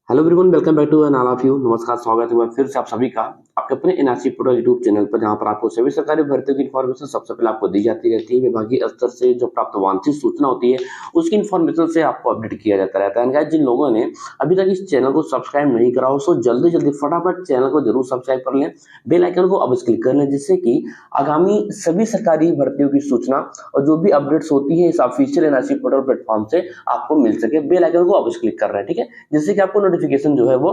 Hello everyone, welcome back to an all of you. नमस्कार, स्वागत है फिर से आप सभी का आपके अपने एनआरसी पोर्टल यूट्यूब चैनल पर, जहां पर आपको सभी सरकारी भर्तियों की इन्फॉर्मेशन सबसे पहले आपको दी जाती रहती है। विभागीय स्तर से जो प्राप्त वांछित सूचना होती है उसकी इन्फॉर्मेशन से आपको अपडेट किया जाता रहता है। गाइस, जिन लोगों ने अभी तक इस चैनल को सब्सक्राइब नहीं करा हो सो जल्दी जल्दी फटाफट चैनल को जरूर सब्सक्राइब कर लें, बेल आइकन को अवश्य क्लिक कर लें, जिससे कि आगामी सभी सरकारी भर्तियों की सूचना और जो भी अपडेट्स होती है इस ऑफिशियल एनआरसी पोर्टल प्लेटफॉर्म से आपको मिल सके। बेल आइकन को अवश्य क्लिक कर रहे हैं, ठीक है, जिससे कि आपको नोटिफिकेशन जो है वो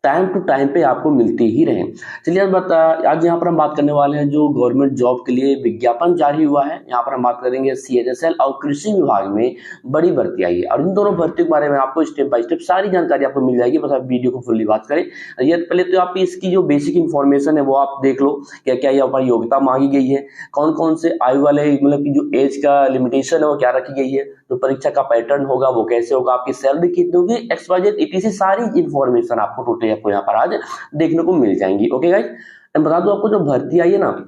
टाइम टू टाइम पे आपको मिलती ही रहे। चलिए आज यहाँ पर हम बात करने वाले हैं जो गवर्नमेंट जॉब के लिए विज्ञापन जारी हुआ है। यहाँ पर हम बात करेंगे सीएचएसएल और कृषि विभाग में बड़ी भर्ती आई है, और इन दोनों भर्तियों के बारे में आपको स्टेप बाय स्टेप सारी जानकारी आपको मिल जाएगी। बस आप वीडियो को फुल्ली वॉच करें। ये पहले तो आप इसकी जो बेसिक इन्फॉर्मेशन है वो आप देख लो, क्या क्या यहाँ पर योग्यता मांगी गई है, कौन कौन से आयु वाले, मतलब की जो एज का लिमिटेशन है वो क्या रखी गई है, तो परीक्षा का पैटर्न होगा वो कैसे होगा, आपकी सैलरी कितनी होगी, एक्सवाइजेड इटीसी सारी इन्फॉर्मेशन आपको टोटली आपको यहाँ पर आज देखने को मिल जाएंगी। ओके गाइस, बता दो आपको जो भर्ती आई है ना,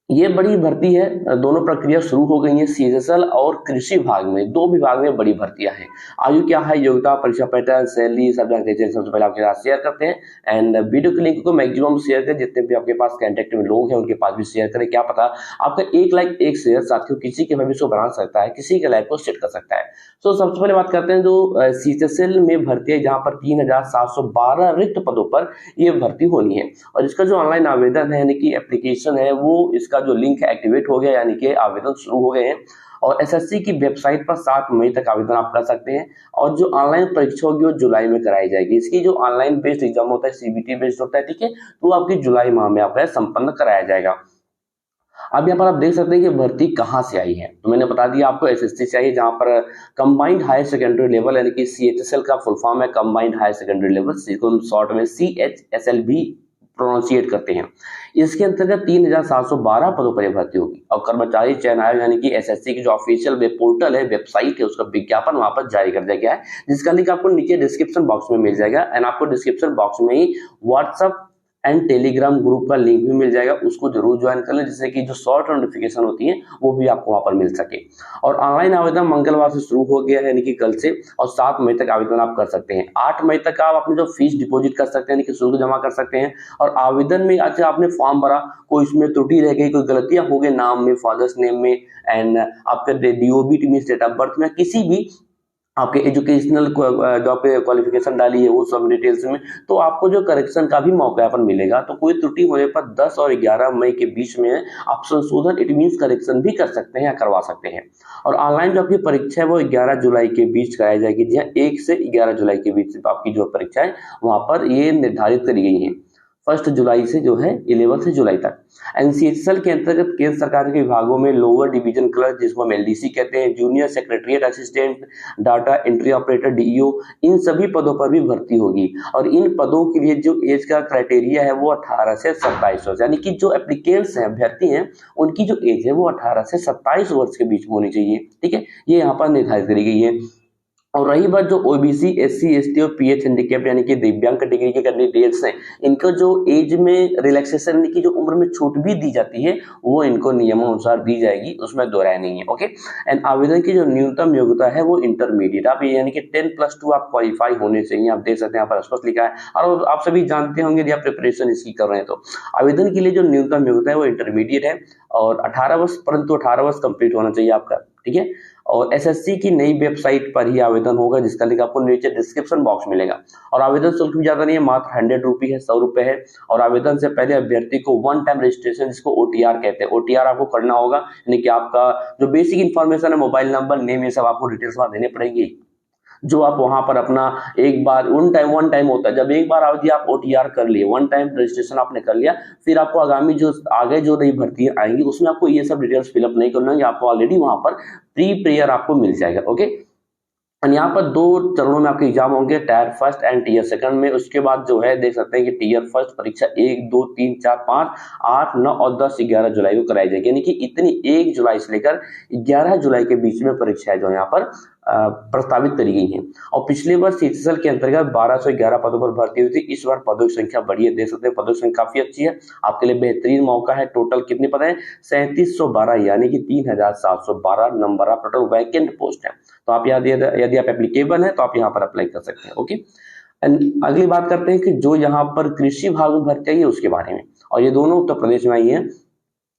ये बड़ी भर्ती है। दोनों प्रक्रिया शुरू हो गई है, सीएचएसएल और कृषि विभाग में, दो विभाग में बड़ी भर्तियां हैं। आयु क्या है, योग्यता, परीक्षा पैटर्न, सैलरी, सब जानकारी सबसे पहले आपके साथ शेयर करते हैं। एंड वीडियो के लिंक को मैक्सिमम शेयर करें, जितने भी आपके पास कांटेक्ट में लोग हैं उनके पास भी शेयर करें। क्या पता आपका एक लाइक एक शेयर साथियों किसी के भविष्य को बना सकता है, किसी के लाइफ को सेट कर सकता है। तो सबसे पहले बात करते हैं जो सीएचएसएल में भर्ती है, जहां पर 3712 रिक्त पदों पर यह भर्ती होनी है। और इसका जो ऑनलाइन आवेदन है यानी कि एप्लीकेशन है, वो इसका जो लिंक है एक्टिवेट हो गया, यानी कि आवेदन शुरू हो गए हैं। और एसएससी की वेबसाइट पर 7 मई तक आवेदन आप कर सकते हैं। और जो ऑनलाइन परीक्षा होगी वो जुलाई में कराई जाएगी। इसकी जो ऑनलाइन बेस्ड एग्जाम होता है, सीबीटी बेस्ड होता है, ठीक है, तो आपकी जुलाई माह में आपका संपन्न कराया जाएगा। अब यहाँ पर आप देख सकते हैं कि भर्ती कहाँ से आई है, तो मैंने बता दिया आपको एसएससी से आई है, जहाँ पर कंबाइंड हायर सेकेंडरी लेवल यानी कि सीएचएसएल का फुल फॉर्म है कंबाइंड हायर सेकेंडरी लेवल, जिसको शॉर्ट में सीएचएसएल भी प्रोनाउंसिएट करते हैं। इसके अंतर्गत 3712 पदों पर भर्ती होगी। और कर्मचारी चयन आयोग यानी कि एसएससी की जो ऑफिशियल वेब पोर्टल है, वेबसाइट है, उसका विज्ञापन वहां पर जारी कर दिया गया है, जिसका लिंक आपको नीचे डिस्क्रिप्शन बॉक्स में मिल जाएगा। एंड आपको डिस्क्रिप्शन बॉक्स में ही व्हाट्सएप एंड टेलीग्राम ग्रुप का लिंक भी मिल जाएगा, उसको जरूर ज्वाइन कर लें, जिससे कि जो शॉर्ट नोटिफिकेशन होती है वो भी आपको वहां पर मिल सके। और ऑनलाइन आवेदन मंगलवार से शुरू हो गया है, यानी कि कल से, और 7 मई तक आवेदन आप कर सकते हैं। 8 मई तक आप अपनी जो फीस डिपॉजिट कर सकते हैं, यानी कि शुल्क जमा कर सकते हैं। और आवेदन में अच्छा आपने फॉर्म भरा, कोई इसमें त्रुटि रह गई, कोई गलतियां हो गई नाम में, फादर्स नेम में, एंड आपके DOB means date of birth में, किसी भी आपके एजुकेशनल जो आपके क्वालिफिकेशन डाली है वो सब डिटेल्स में, तो आपको जो करेक्शन का भी मौका पर मिलेगा। तो कोई त्रुटि होने पर 10 और 11 मई के बीच में आप संशोधन इट मींस करेक्शन भी कर सकते हैं या करवा सकते हैं। और ऑनलाइन जो आपकी परीक्षा है वो 11 जुलाई के बीच कराई जाएगी। जी हाँ, 1 से 11 जुलाई के बीच आपकी जो परीक्षा है वहां पर ये निर्धारित करी गई है। 1 जुलाई से जो है 11 जुलाई तक। एनसीएचएल के अंतर्गत केंद्र सरकार के विभागों में लोअर डिवीजन क्लर्क, जिसको हम एलडीसी कहते हैं, junior secretariat assistant, data entry operator DEO, इन सभी पदों पर भी भर्ती होगी। और इन पदों के लिए जो एज का क्राइटेरिया है वो 18 से 27 वर्ष, यानी कि जो एप्लीकेंट्स हैं, अभ्यर्थी हैं, उनकी जो एज है वो 18 से 27 वर्ष के बीच में होनी चाहिए, ठीक है, ये यहाँ पर निर्धारित करी गई है। और रही बात जो ओबीसी, एससी, एसटी और पीएच हैंडीकैप्ड यानी कि दिव्यांग कैटेगरी के कैंडिडेट्स हैं, इनको जो एज में रिलैक्सेशन यानी कि जो उम्र में छूट भी दी जाती है वो इनको नियमानुसार दी जाएगी, उसमें दो राय नहीं है। ओके, एंड आवेदन की जो न्यूनतम योग्यता है वो इंटरमीडिएट, आप यानी कि 10+2 आप क्वालिफाई होने चाहिए। आप देख सकते हैं यहाँ पर स्पष्ट लिखा है, और आप सभी जानते होंगे यदि आप प्रिपरेशन इसकी कर रहे हैं तो आवेदन के लिए जो न्यूनतम योग्यता है वो इंटरमीडिएट है, और 18 वर्ष, परंतु 18 वर्ष कंप्लीट होना चाहिए आपका, ठीक है। और एसएससी की नई वेबसाइट पर ही आवेदन होगा, जिसका लिंक आपको नीचे डिस्क्रिप्शन बॉक्स मिलेगा। और आवेदन शुल्क भी ज्यादा नहीं है, मात्र 100 रुपये है, 100 रुपए है। और आवेदन से पहले अभ्यर्थी को 1 टाइम रजिस्ट्रेशन, जिसको ओटीआर कहते हैं, ओटीआर आपको करना होगा, यानी कि आपका जो बेसिक इन्फॉर्मेशन है, मोबाइल नंबर, नेम, ये सब आपको डिटेल्स वहां देने पड़ेंगी, जो आप वहां पर अपना एक बार वन टाइम होता है, जब एक बार अवधि आप ओटीआर कर लिए, 1 टाइम रजिस्ट्रेशन आपने कर लिया, फिर आपको आगामी जो आगे जो नई भर्ती आएंगी उसमें आपको ये सब डिटेल्स फिलअप नहीं करना है, आपको ऑलरेडी वहां पर प्री प्रेयर आपको मिल जाएगा। ओके, और यहाँ पर 2 चरणों में आपके एग्जाम होंगे, tier first and tier second में। उसके बाद जो है देख सकते हैं कि टीयर फर्स्ट परीक्षा 1, 2, 3, 4, 5, 8, 9 और 10, 11 जुलाई को कराई जाएगी, यानी कि इतनी 1 जुलाई से लेकर 11 जुलाई के बीच में परीक्षाएं जो यहाँ पर प्रस्तावित करी गई हैं। और पिछले वर्ष सीएचएसएल के अंतर्गत 1211 पदों पर भर्ती हुई थी, इस बार पदों की संख्या बढ़ी है, देख सकते हैं पदों की संख्या काफी अच्छी है, आपके लिए बेहतरीन मौका है। टोटल कितने पद हैं? 3712, यानी कि 3712 number of total vacant post है। तो आप यदि आप एप्लीकेबल है तो आप यहाँ पर अप्लाई कर सकते हैं। ओके, एंड अगली बात करते हैं कि जो यहाँ पर कृषि भाग में भर्ती आई है उसके बारे में, और ये दोनों उत्तर प्रदेश में आई है।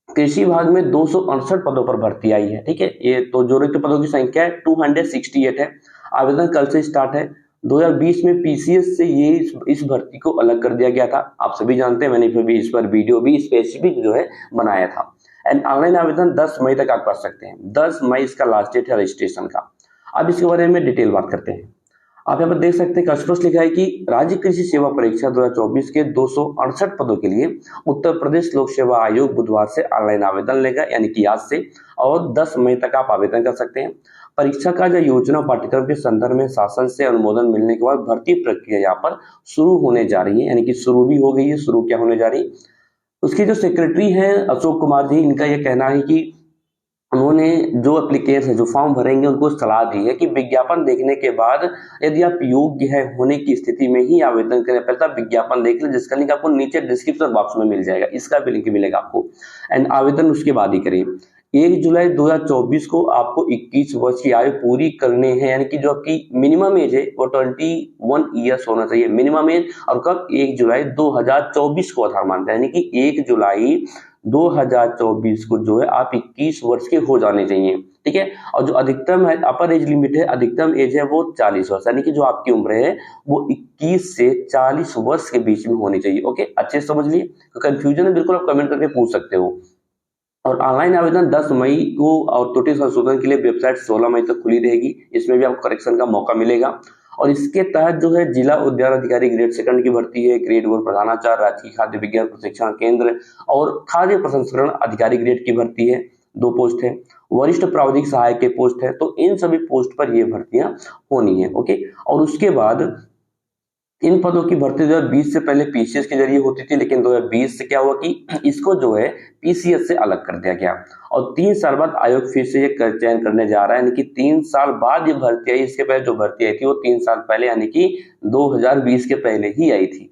कृषि विभाग में 268 पदों पर भर्ती आई है, ठीक है। ये तो जो रिक्त पदों की संख्या है 268 है। आवेदन कल से स्टार्ट है। 2020 में पीसीएस से ये इस भर्ती को अलग कर दिया गया था, आप सभी जानते हैं। मैंने फिर भी इस पर वीडियो भी स्पेसिफिक जो है बनाया था। एंड ऑनलाइन आवेदन 10 मई तक आप कर सकते हैं। 10 मई इसका लास्ट डेट है रजिस्ट्रेशन का। अब इसके बारे में डिटेल बात करते हैं। आप यहाँ पर देख सकते हैं स्पष्ट लिखा है कि राज्य कृषि सेवा परीक्षा 2024 के 268 पदों के लिए उत्तर प्रदेश लोक सेवा आयोग बुधवार से ऑनलाइन आवेदन लेगा, यानी कि आज से, और 10 मई तक आप आवेदन कर सकते हैं। परीक्षा का जो योजना पाठ्यक्रम के संदर्भ में शासन से अनुमोदन मिलने के बाद भर्ती प्रक्रिया यहाँ पर शुरू होने जा रही है, यानी कि शुरू भी हो गई है। शुरू क्या होने जा रही है, उसकी जो सेक्रेटरी है अशोक कुमार जी, इनका यह कहना है कि उन्होंने जो एप्लीकेशन है, जो फॉर्म भरेंगे, उनको सलाह दी है कि विज्ञापन देखने के बाद यदि आप योग्य है होने की स्थिति में ही आवेदन करें। पहले आप विज्ञापन देख लें, जिसका लिंक आपको नीचे डिस्क्रिप्शन बॉक्स में मिल जाएगा, इसका भी लिंक मिलेगा आपको। एंड आवेदन उसके बाद ही करें। 1 जुलाई 2024 को आपको 21 वर्ष की आयु पूरी करने हैं, यानी कि जो आपकी मिनिमम एज है वो 21 ईयर्स होना चाहिए मिनिमम एज। और कब, 1 जुलाई 2024 को आधार मानते हैं, यानी कि 1 जुलाई 2024 को जो है आप 21 वर्ष के हो जाने चाहिए, ठीक है। और जो अधिकतम है, अपर एज लिमिट है, अधिकतम एज है वो 40 वर्ष, यानी कि जो आपकी उम्र है वो 21 से 40 वर्ष के बीच में होनी चाहिए। ओके, अच्छे से समझ लिए। तो कंफ्यूजन है बिल्कुल आप कमेंट करके पूछ सकते हो। और ऑनलाइन आवेदन 10 मई को, और त्रुटि संशोधन के लिए वेबसाइट 16 मई तक खुली रहेगी। इसमें भी आपको करेक्शन का मौका मिलेगा। और इसके तहत जो है जिला उद्यान अधिकारी ग्रेड 2 की भर्ती है, ग्रेड 1 प्रधानाचार्य राजकीय खाद्य विज्ञान प्रशिक्षण केंद्र और खाद्य प्रसंस्करण अधिकारी ग्रेड की भर्ती है, 2 पोस्ट है। वरिष्ठ प्रावधानिक सहायक के पोस्ट है। तो इन सभी पोस्ट पर ये भर्तियां होनी है। ओके, और उसके बाद इन पदों की भर्ती 2020 से पहले पीसीएस के जरिए होती थी, लेकिन 2020 से क्या हुआ कि इसको जो है पीसीएस से अलग कर दिया गया। और 3 साल बाद आयोग फिर से ये चयन करने जा रहा है, यानी कि 3 साल बाद ये भर्ती आई। इसके पहले जो भर्ती आई थी वो 3 साल पहले, यानी कि 2020 के पहले ही आई थी।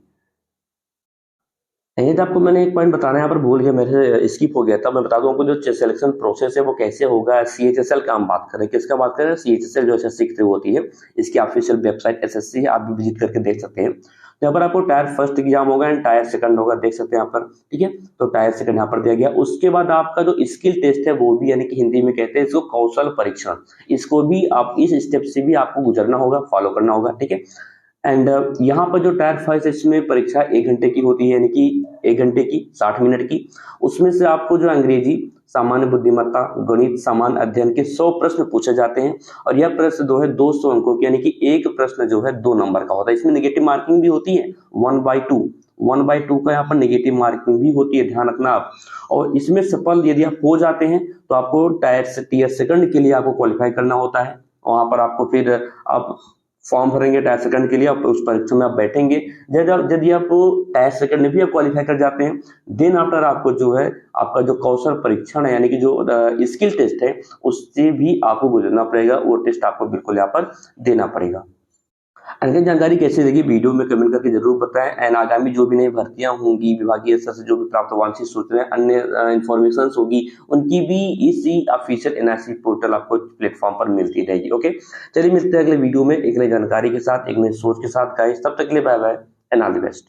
ये तो आपको मैंने एक पॉइंट बताना यहाँ पर भूल गया, मेरे स्किप हो गया था। मैं बता दूं आपको जो सिलेक्शन प्रोसेस है वो कैसे होगा। सीएचएसएल का हम बात करें, किसका बात करें, सीएचएसएल जो एसएससी की होती है, इसकी ऑफिशियल वेबसाइट एसएससी है, आप भी विजिट करके देख सकते हैं। तो यहाँ पर आपको टायर फर्स्ट एग्जाम होगा एंड टायर सेकंड होगा, देख सकते हैं यहाँ पर, ठीक है। तो टायर सेकंड यहाँ पर दिया गया। उसके बाद आपका जो स्किल टेस्ट है वो भी, यानी कि हिंदी में कहते हैं इसको कौशल परीक्षण, इसको भी आप इस स्टेप से भी आपको गुजरना होगा, फॉलो करना होगा, ठीक है। एंड यहाँ पर जो टायर फर्स्ट इसमें परीक्षा 1 घंटे की होती है, यानी कि 1 घंटे की 60 मिनट की। उसमें से आपको जो अंग्रेजी, सामान्य बुद्धिमत्ता, गणित, सामान्य अध्ययन के 100 प्रश्न पूछे जाते हैं। और यह प्रश्न जो है 200 अंकों की, यानी कि एक प्रश्न जो है 2 नंबर का होता है। इसमें नेगेटिव मार्किंग भी होती है 1/2 का यहाँ पर नेगेटिव मार्किंग भी होती है, ध्यान रखना आप। और इसमें सफल यदि आप हो जाते हैं तो आपको टायर सेकंड के लिए आपको क्वालिफाई करना होता है। वहां पर आपको फिर आप फॉर्म भरेंगे टायर सेकंड के लिए, आप उस परीक्षा में आप बैठेंगे। यदि आप टायर सेकंड में भी आप क्वालिफाई कर जाते हैं, देन आफ्टर आपको जो है आपका जो कौशल परीक्षण है, यानी कि जो स्किल टेस्ट है, उससे भी आपको गुजरना पड़ेगा। वो टेस्ट आपको बिल्कुल यहाँ पर देना पड़ेगा। अन्य जानकारी कैसे लगी वीडियो में कमेंट करके जरूर बताएं। एंड आगामी जो भी नई भर्तियां होंगी, विभागीय स्तर से जो भी प्राप्त वांछित सूचनाएं, अन्य इंफॉर्मेशन होगी, उनकी भी इसी ऑफिशियल एनआरसी पोर्टल आपको प्लेटफॉर्म पर मिलती रहेगी। ओके, चलिए मिलते हैं अगले वीडियो में एक नई जानकारी के साथ, एक नई सोच के साथ गाइस। तब तक के लिए bye bye and all the best.